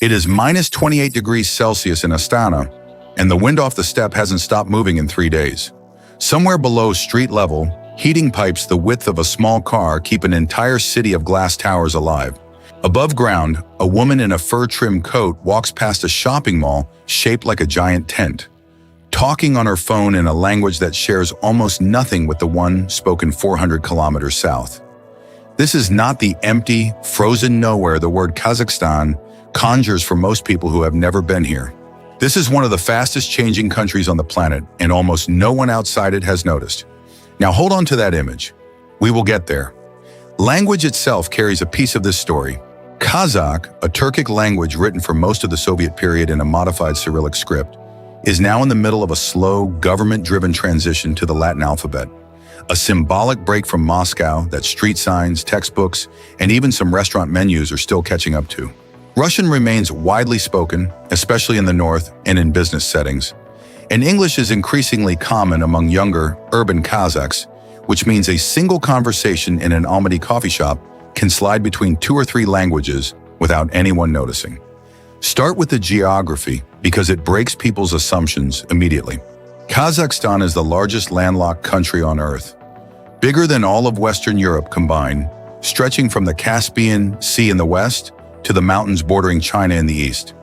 It is minus 28 degrees Celsius in Astana, and the wind off the steppe hasn't stopped moving in 3 days. Somewhere below street level, heating pipes the width of a small car keep an entire city of glass towers alive. Above ground, a woman in a fur-trimmed coat walks past a shopping mall shaped like a giant tent, talking on her phone in a language that shares almost nothing with the one spoken 400 kilometers south. This is not the empty, frozen nowhere the word Kazakhstan conjures for most people who have never been here. This is one of the fastest changing countries on the planet, and almost no one outside it has noticed. Now hold on to that image. We will get there. Language itself carries a piece of this story. Kazakh, a Turkic language written for most of the Soviet period in a modified Cyrillic script, is now in the middle of a slow, government-driven transition to the Latin alphabet. A symbolic break from Moscow that street signs, textbooks, and even some restaurant menus are still catching up to. Russian remains widely spoken, especially in the north and in business settings. And English is increasingly common among younger, urban Kazakhs, which means a single conversation in an Almaty coffee shop can slide between 2 or 3 languages without anyone noticing. Start with the geography because it breaks people's assumptions immediately. Kazakhstan is the largest landlocked country on Earth, bigger than all of Western Europe combined, stretching from the Caspian Sea in the west to the mountains bordering China in the east.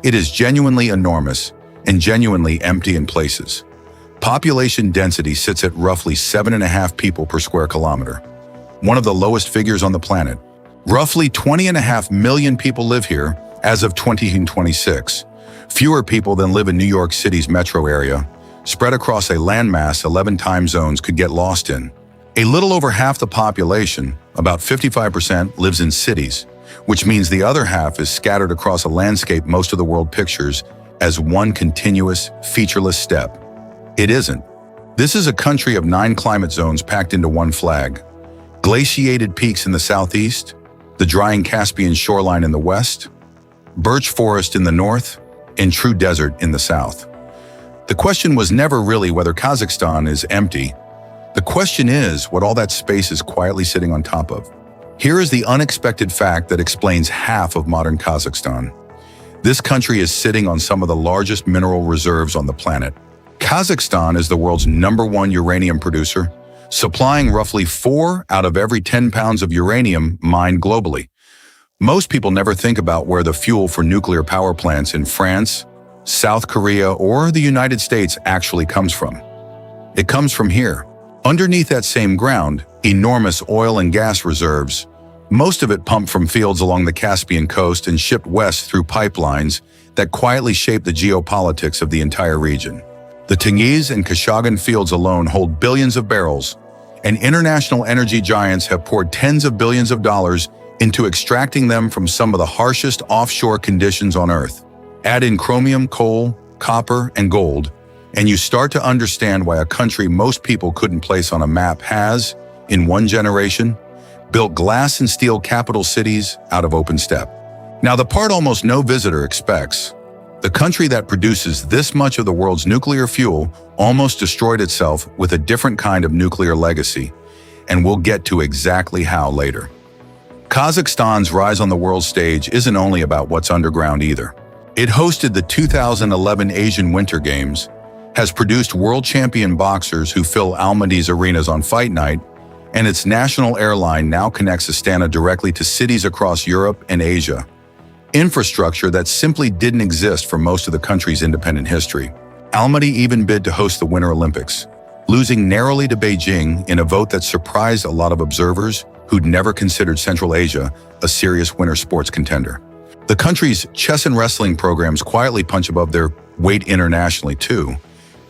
It is genuinely enormous and genuinely empty in places. Population density sits at roughly 7.5 people per square kilometer, one of the lowest figures on the planet. Roughly 20.5 million people live here as of 2026, fewer people than live in New York City's metro area, spread across a landmass 11 time zones could get lost in. A little over half the population, about 55%, lives in cities, which means the other half is scattered across a landscape most of the world pictures as one continuous, featureless steppe. It isn't. This is a country of 9 climate zones packed into one flag. Glaciated peaks in the southeast, the drying Caspian shoreline in the west, birch forest in the north, and true desert in the south. The question was never really whether Kazakhstan is empty. The question is what all that space is quietly sitting on top of. Here is the unexpected fact that explains half of modern Kazakhstan. This country is sitting on some of the largest mineral reserves on the planet. Kazakhstan is the world's #1 uranium producer, supplying roughly 4 out of every 10 pounds of uranium mined globally. Most people never think about where the fuel for nuclear power plants in France, South Korea, or the United States actually comes from. It comes from here. Underneath that same ground, enormous oil and gas reserves, most of it pumped from fields along the Caspian coast and shipped west through pipelines that quietly shape the geopolitics of the entire region. The Tengiz and Kashagan fields alone hold billions of barrels, and international energy giants have poured tens of billions of dollars into extracting them from some of the harshest offshore conditions on Earth. Add in chromium, coal, copper, and gold, and you start to understand why a country most people couldn't place on a map has, in one generation, built glass and steel capital cities out of open steppe. Now, the part almost no visitor expects, the country that produces this much of the world's nuclear fuel almost destroyed itself with a different kind of nuclear legacy, and we'll get to exactly how later. Kazakhstan's rise on the world stage isn't only about what's underground either. It hosted the 2011 Asian Winter Games, has produced world champion boxers who fill Almaty's arenas on fight night, and its national airline now connects Astana directly to cities across Europe and Asia. Infrastructure that simply didn't exist for most of the country's independent history. Almaty even bid to host the Winter Olympics, losing narrowly to Beijing in a vote that surprised a lot of observers who'd never considered Central Asia a serious winter sports contender. The country's chess and wrestling programs quietly punch above their weight internationally too.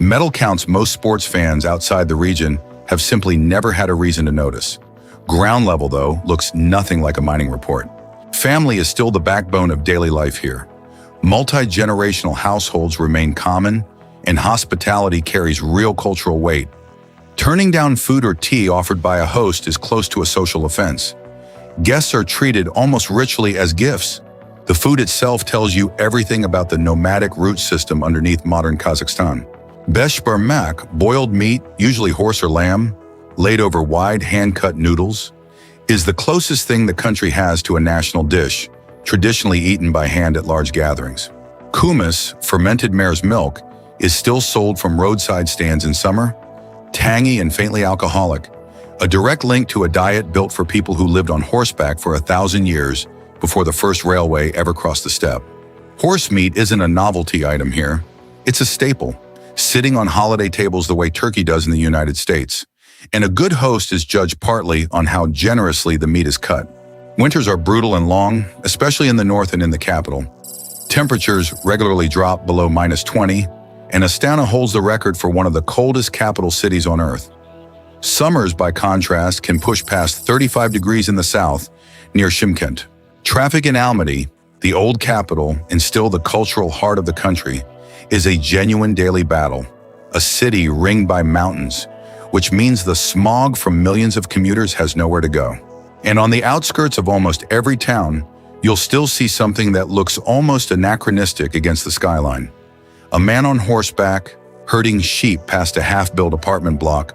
Medal counts most sports fans outside the region have simply never had a reason to notice. Ground level, though, looks nothing like a mining report. Family is still the backbone of daily life here. Multi-generational households remain common, and hospitality carries real cultural weight. Turning down food or tea offered by a host is close to a social offense. Guests are treated almost ritually as gifts. The food itself tells you everything about the nomadic root system underneath modern Kazakhstan. Beshbarmak, boiled meat, usually horse or lamb, laid over wide hand-cut noodles, is the closest thing the country has to a national dish, traditionally eaten by hand at large gatherings. Kumis, fermented mare's milk, is still sold from roadside stands in summer, tangy and faintly alcoholic, a direct link to a diet built for people who lived on horseback for 1,000 years before the first railway ever crossed the steppe. Horse meat isn't a novelty item here. It's a staple, sitting on holiday tables the way turkey does in the United States. And a good host is judged partly on how generously the meat is cut. Winters are brutal and long, especially in the north and in the capital. Temperatures regularly drop below -20, and Astana holds the record for one of the coldest capital cities on Earth. Summers, by contrast, can push past 35 degrees in the south, near Shymkent. Traffic in Almaty, the old capital and still the cultural heart of the country, is a genuine daily battle, a city ringed by mountains, which means the smog from millions of commuters has nowhere to go. And on the outskirts of almost every town, you'll still see something that looks almost anachronistic against the skyline. A man on horseback, herding sheep past a half-built apartment block,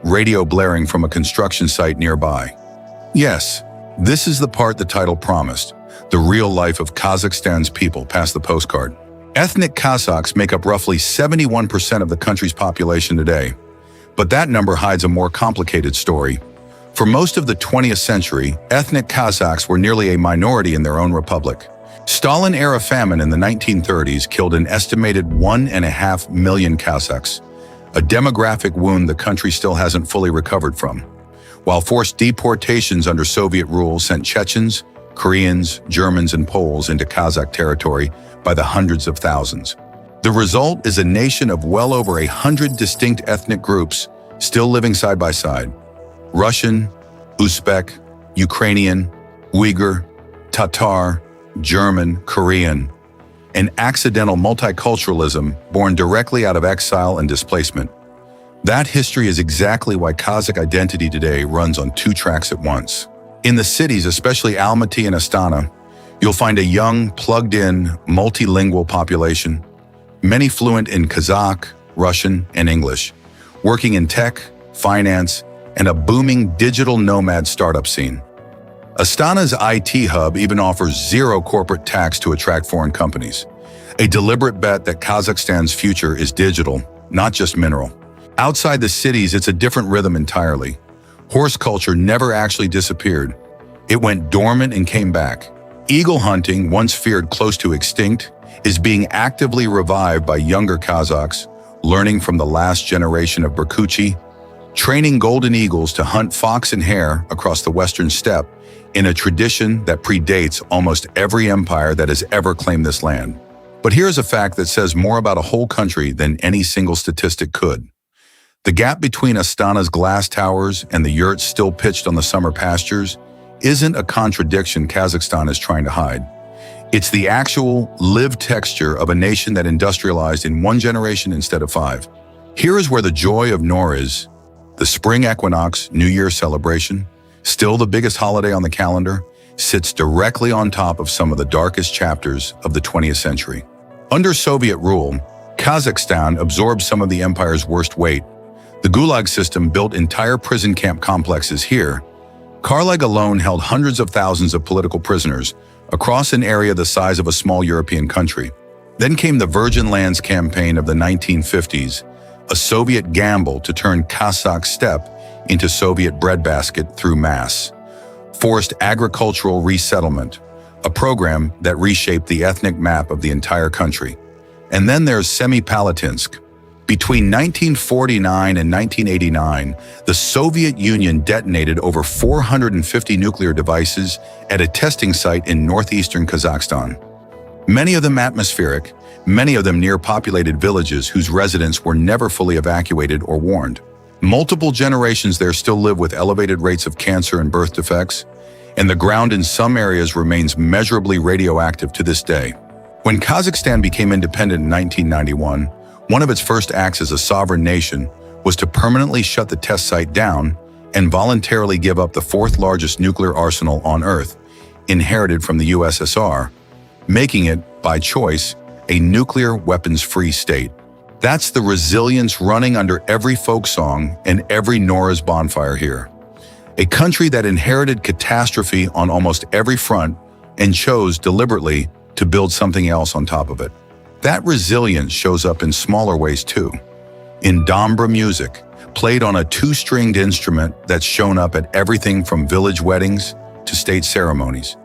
radio blaring from a construction site nearby. Yes, this is the part the title promised, the real life of Kazakhstan's people past the postcard. Ethnic Kazakhs make up roughly 71% of the country's population today, but that number hides a more complicated story. For most of the 20th century, ethnic Kazakhs were nearly a minority in their own republic. Stalin-era famine in the 1930s killed an estimated 1.5 million Kazakhs, a demographic wound the country still hasn't fully recovered from, while forced deportations under Soviet rule sent Chechens, Koreans, Germans, and Poles into Kazakh territory by the hundreds of thousands. The result is a nation of well over 100 distinct ethnic groups still living side by side. Russian, Uzbek, Ukrainian, Uyghur, Tatar, German, Korean, an accidental multiculturalism born directly out of exile and displacement. That history is exactly why Kazakh identity today runs on two tracks at once. In the cities, especially Almaty and Astana, you'll find a young, plugged-in, multilingual population, many fluent in Kazakh, Russian, and English, working in tech, finance, and a booming digital nomad startup scene. Astana's IT hub even offers zero corporate tax to attract foreign companies, a deliberate bet that Kazakhstan's future is digital, not just mineral. Outside the cities, it's a different rhythm entirely. Horse culture never actually disappeared. It went dormant and came back. Eagle hunting, once feared close to extinct, is being actively revived by younger Kazakhs, learning from the last generation of Berkuchi, training golden eagles to hunt fox and hare across the western steppe in a tradition that predates almost every empire that has ever claimed this land. But here's a fact that says more about a whole country than any single statistic could. The gap between Astana's glass towers and the yurts still pitched on the summer pastures isn't a contradiction Kazakhstan is trying to hide. It's the actual, lived texture of a nation that industrialized in one generation instead of 5. Here is where the joy of Nowruz, the spring equinox, New Year celebration, still the biggest holiday on the calendar, sits directly on top of some of the darkest chapters of the 20th century. Under Soviet rule, Kazakhstan absorbed some of the empire's worst weight. The Gulag system built entire prison camp complexes here. Karlag alone held hundreds of thousands of political prisoners across an area the size of a small European country. Then came the Virgin Lands campaign of the 1950s, a Soviet gamble to turn Kazakh steppe into Soviet breadbasket through mass. Forced agricultural resettlement, a program that reshaped the ethnic map of the entire country. And then there's Semipalatinsk. Between 1949 and 1989, the Soviet Union detonated over 450 nuclear devices at a testing site in northeastern Kazakhstan. Many of them atmospheric, many of them near populated villages whose residents were never fully evacuated or warned. Multiple generations there still live with elevated rates of cancer and birth defects, and the ground in some areas remains measurably radioactive to this day. When Kazakhstan became independent in 1991, one of its first acts as a sovereign nation was to permanently shut the test site down and voluntarily give up the fourth largest nuclear arsenal on Earth, inherited from the USSR, making it, by choice, a nuclear weapons-free state. That's the resilience running under every folk song and every Nowruz bonfire here. A country that inherited catastrophe on almost every front and chose deliberately to build something else on top of it. That resilience shows up in smaller ways too. In Dombra music, played on a two-stringed instrument that's shown up at everything from village weddings to state ceremonies.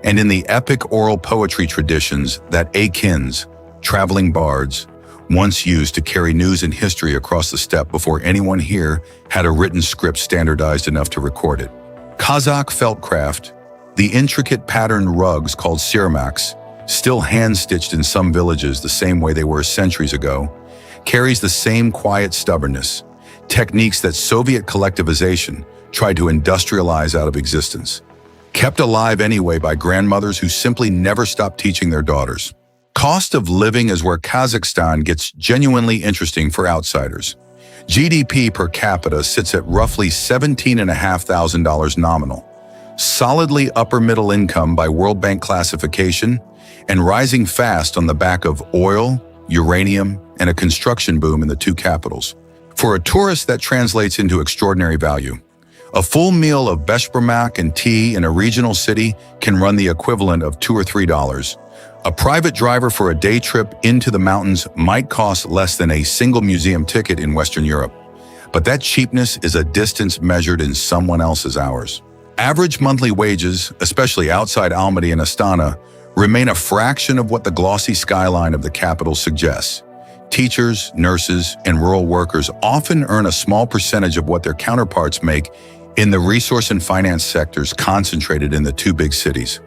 And in the epic oral poetry traditions that Akins, traveling bards, once used to carry news and history across the steppe before anyone here had a written script standardized enough to record it. Kazakh felt craft, the intricate patterned rugs called sirmaks, still hand-stitched in some villages the same way they were centuries ago, carries the same quiet stubbornness, techniques that Soviet collectivization tried to industrialize out of existence, kept alive anyway by grandmothers who simply never stopped teaching their daughters. Cost of living is where Kazakhstan gets genuinely interesting for outsiders. GDP per capita sits at roughly $17,500 nominal, solidly upper middle income by World Bank classification, and rising fast on the back of oil, uranium, and a construction boom in the two capitals. For a tourist, that translates into extraordinary value. A full meal of beshbermak and tea in a regional city can run the equivalent of $2 or $3. A private driver for a day trip into the mountains might cost less than a single museum ticket in Western Europe. But that cheapness is a distance measured in someone else's hours. Average monthly wages, especially outside Almaty and Astana, remain a fraction of what the glossy skyline of the capital suggests. Teachers, nurses, and rural workers often earn a small percentage of what their counterparts make in the resource and finance sectors concentrated in the two big cities.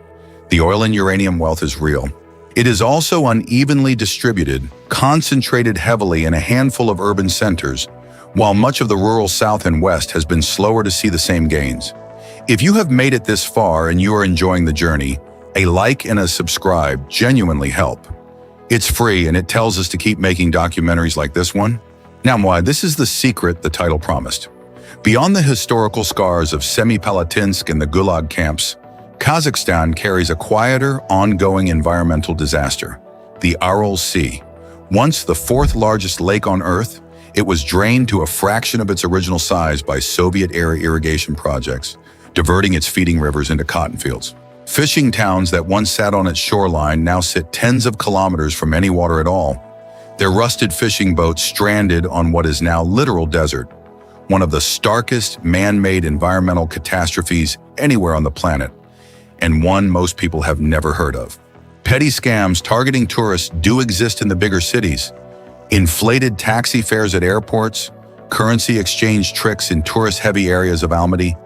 The oil and uranium wealth is real. It is also unevenly distributed, concentrated heavily in a handful of urban centers, while much of the rural south and west has been slower to see the same gains. If you have made it this far and you are enjoying the journey, a like and a subscribe genuinely help. It's free and it tells us to keep making documentaries like this one. Now, this is the secret the title promised. Beyond the historical scars of Semipalatinsk and the Gulag camps, Kazakhstan carries a quieter, ongoing environmental disaster, the Aral Sea. Once the fourth largest lake on Earth, it was drained to a fraction of its original size by Soviet-era irrigation projects, diverting its feeding rivers into cotton fields. Fishing towns that once sat on its shoreline now sit tens of kilometers from any water at all, their rusted fishing boats stranded on what is now literal desert, one of the starkest man-made environmental catastrophes anywhere on the planet, and one most people have never heard of. Petty scams targeting tourists do exist in the bigger cities. Inflated taxi fares at airports, currency exchange tricks in tourist-heavy areas of Almaty.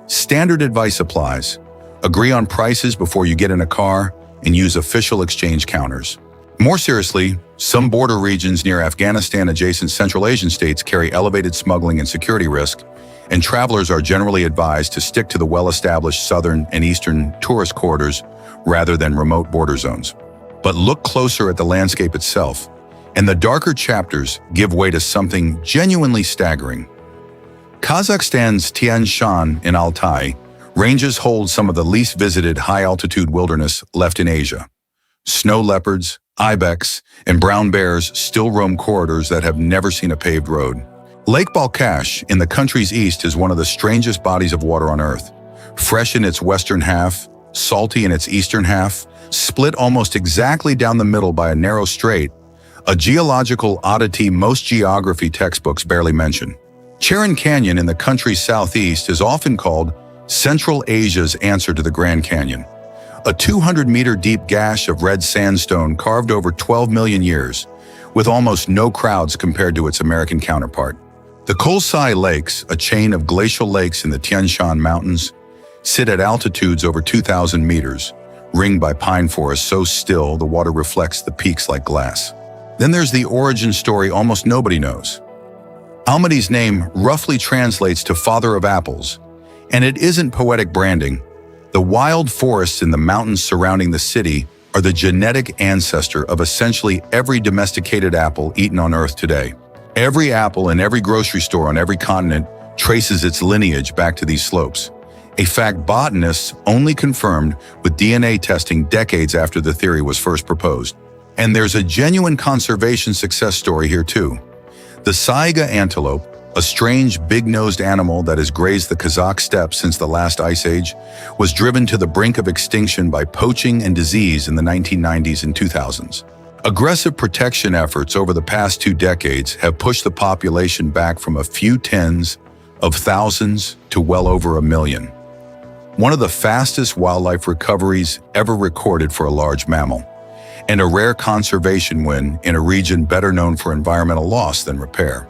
Standard advice applies. Agree on prices before you get in a car and use official exchange counters. More seriously, some border regions near Afghanistan-adjacent Central Asian states carry elevated smuggling and security risk, and travelers are generally advised to stick to the well-established southern and eastern tourist corridors rather than remote border zones. But look closer at the landscape itself, and the darker chapters give way to something genuinely staggering. Kazakhstan's Tian Shan in Altai ranges hold some of the least visited high-altitude wilderness left in Asia. Snow leopards, ibex, and brown bears still roam corridors that have never seen a paved road. Lake Balkhash in the country's east is one of the strangest bodies of water on Earth. Fresh in its western half, salty in its eastern half, split almost exactly down the middle by a narrow strait, a geological oddity most geography textbooks barely mention. Cheran Canyon in the country's southeast is often called Central Asia's answer to the Grand Canyon, a 200-meter deep gash of red sandstone carved over 12 million years, with almost no crowds compared to its American counterpart. The Kholsai Lakes, a chain of glacial lakes in the Tian Shan Mountains, sit at altitudes over 2,000 meters, ringed by pine forests so still the water reflects the peaks like glass. Then there's the origin story almost nobody knows. Almaty's name roughly translates to Father of Apples, and it isn't poetic branding. The wild forests in the mountains surrounding the city are the genetic ancestor of essentially every domesticated apple eaten on Earth today. Every apple in every grocery store on every continent traces its lineage back to these slopes, a fact botanists only confirmed with DNA testing decades after the theory was first proposed. And there's a genuine conservation success story here too. The Saiga antelope, a strange big-nosed animal that has grazed the Kazakh steppe since the last ice age, was driven to the brink of extinction by poaching and disease in the 1990s and 2000s. Aggressive protection efforts over the past 2 decades have pushed the population back from a few tens of thousands to well over 1 million. One of the fastest wildlife recoveries ever recorded for a large mammal, and a rare conservation win in a region better known for environmental loss than repair.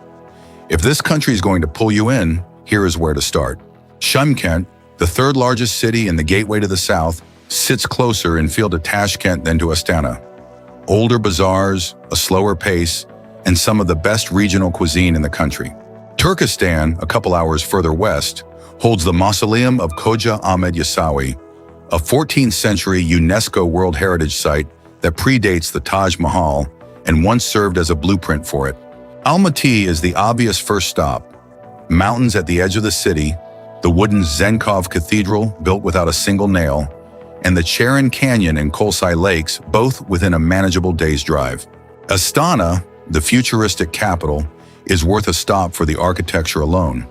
If this country is going to pull you in, here is where to start. Shymkent, the 3rd largest city and the gateway to the south, sits closer in field to Tashkent than to Astana. Older bazaars, a slower pace, and some of the best regional cuisine in the country. Turkestan, a couple hours further west, holds the Mausoleum of Khoja Ahmed Yasawi, a 14th century UNESCO World Heritage Site that predates the Taj Mahal and once served as a blueprint for it. Almaty is the obvious first stop. Mountains at the edge of the city, the wooden Zenkov Cathedral built without a single nail, and the Charon Canyon and Kolsai Lakes, both within a manageable day's drive. Astana, the futuristic capital, is worth a stop for the architecture alone.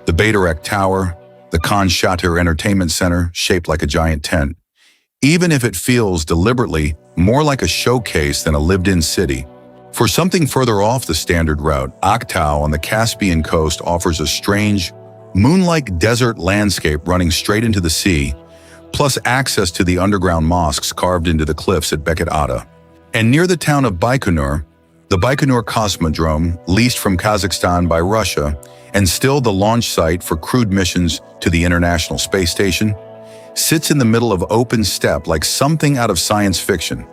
The Baytarek Tower, the Khan Shatyr Entertainment Center, shaped like a giant tent, even if it feels deliberately more like a showcase than a lived-in city. For something further off the standard route, Aktau on the Caspian coast offers a strange, moon-like desert landscape running straight into the sea, plus access to the underground mosques carved into the cliffs at Beket Ata. And near the town of Baikonur, the Baikonur Cosmodrome, leased from Kazakhstan by Russia, and still the launch site for crewed missions to the International Space Station, sits in the middle of open steppe like something out of science fiction,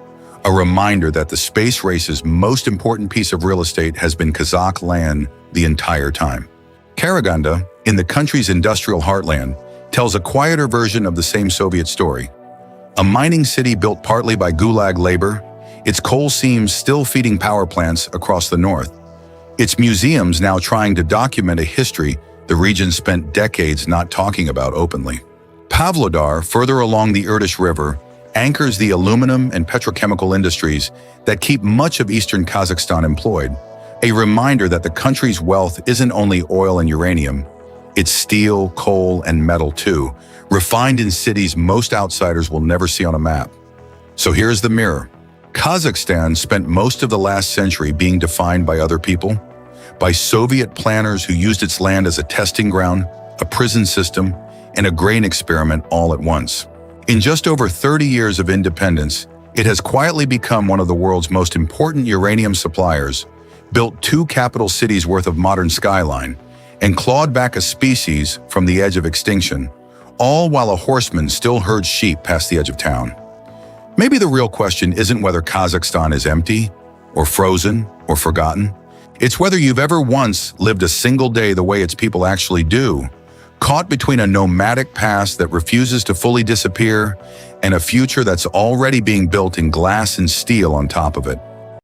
a reminder that the space race's most important piece of real estate has been Kazakh land the entire time. Karaganda, in the country's industrial heartland, tells a quieter version of the same Soviet story. A mining city built partly by Gulag labor, its coal seams still feeding power plants across the north. Its museums now trying to document a history the region spent decades not talking about openly. Pavlodar, further along the Irtysh River, anchors the aluminum and petrochemical industries that keep much of eastern Kazakhstan employed, a reminder that the country's wealth isn't only oil and uranium, it's steel, coal, and metal too, refined in cities most outsiders will never see on a map. So here's the mirror. Kazakhstan spent most of the last century being defined by other people, by Soviet planners who used its land as a testing ground, a prison system, and a grain experiment all at once. In just over 30 years of independence, it has quietly become one of the world's most important uranium suppliers, built 2 capital cities worth of modern skyline, and clawed back a species from the edge of extinction, all while a horseman still herds sheep past the edge of town. Maybe the real question isn't whether Kazakhstan is empty, or frozen, or forgotten. It's whether you've ever once lived a single day the way its people actually do, caught between a nomadic past that refuses to fully disappear and a future that's already being built in glass and steel on top of it.